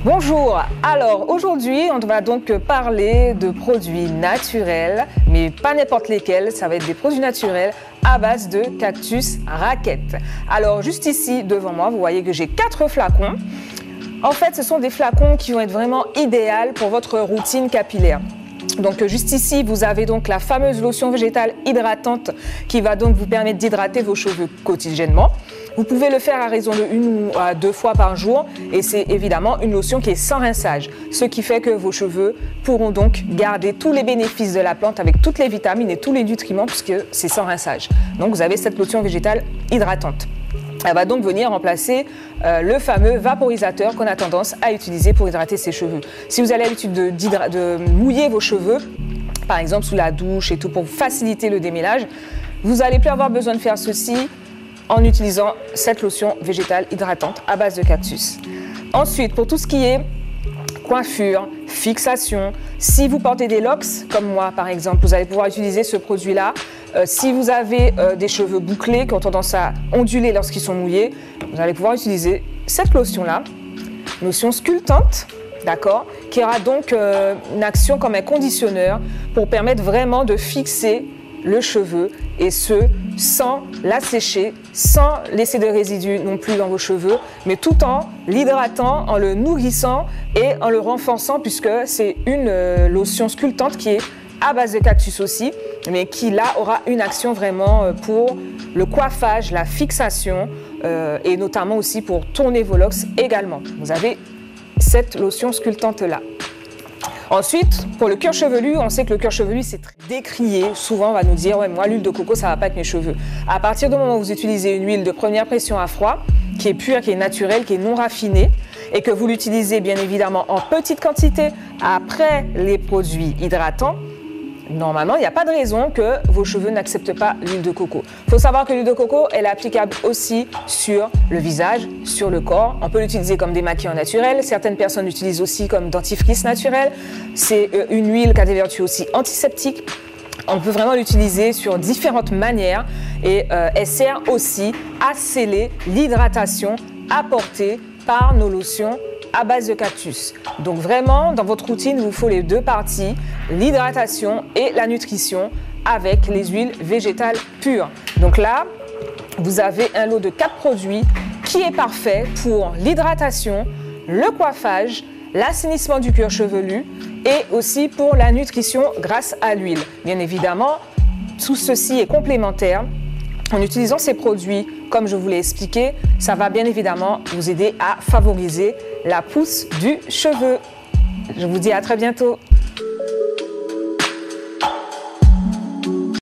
Bonjour, alors aujourd'hui on va donc parler de produits naturels, mais pas n'importe lesquels, ça va être des produits naturels à base de cactus raquette. Alors juste ici devant moi, vous voyez que j'ai 4 flacons. En fait, ce sont des flacons qui vont être vraiment idéaux pour votre routine capillaire. Donc juste ici, vous avez donc la fameuse lotion végétale hydratante qui va donc vous permettre d'hydrater vos cheveux quotidiennement. Vous pouvez le faire à raison de 1 ou 2 fois par jour et c'est évidemment une lotion qui est sans rinçage, ce qui fait que vos cheveux pourront donc garder tous les bénéfices de la plante avec toutes les vitamines et tous les nutriments puisque c'est sans rinçage. Donc vous avez cette lotion végétale hydratante. Elle va donc venir remplacer le fameux vaporisateur qu'on a tendance à utiliser pour hydrater ses cheveux. Si vous avez l'habitude de mouiller vos cheveux, par exemple sous la douche et tout, pour faciliter le démêlage, vous n'allez plus avoir besoin de faire ceci en utilisant cette lotion végétale hydratante à base de cactus. Ensuite, pour tout ce qui est coiffure, fixation, si vous portez des locks, comme moi par exemple, vous allez pouvoir utiliser ce produit-là. Si vous avez des cheveux bouclés qui ont tendance à onduler lorsqu'ils sont mouillés, vous allez pouvoir utiliser cette lotion-là, lotion sculptante, d'accord, qui aura donc une action comme un conditionneur pour permettre vraiment de fixer le cheveu et ce, sans l'assécher, sans laisser de résidus non plus dans vos cheveux, mais tout en l'hydratant, en le nourrissant et en le renforçant puisque c'est une lotion sculptante qui est à base de cactus aussi, mais qui là aura une action vraiment pour le coiffage, la fixation et notamment aussi pour tourner vos locks également. Vous avez cette lotion sculptante là. Ensuite, pour le cuir chevelu, on sait que le cuir chevelu c'est très décrié. Souvent on va nous dire ouais, moi l'huile de coco ça va pas avec mes cheveux. À partir du moment où vous utilisez une huile de première pression à froid, qui est pure, qui est naturelle, qui est non raffinée, et que vous l'utilisez bien évidemment en petite quantité après les produits hydratants, normalement, il n'y a pas de raison que vos cheveux n'acceptent pas l'huile de coco. Il faut savoir que l'huile de coco, elle est applicable aussi sur le visage, sur le corps. On peut l'utiliser comme démaquillant naturel. Certaines personnes l'utilisent aussi comme dentifrice naturel. C'est une huile qui a des vertus aussi antiseptiques. On peut vraiment l'utiliser sur différentes manières et elle sert aussi à sceller l'hydratation apportée par nos lotions à base de cactus. Donc vraiment, dans votre routine, il vous faut les deux parties, l'hydratation et la nutrition avec les huiles végétales pures. Donc là, vous avez un lot de 4 produits qui est parfait pour l'hydratation, le coiffage, l'assainissement du cuir chevelu et aussi pour la nutrition grâce à l'huile. Bien évidemment, tout ceci est complémentaire. En utilisant ces produits, comme je vous l'ai expliqué, ça va bien évidemment vous aider à favoriser la pousse du cheveu. Je vous dis à très bientôt.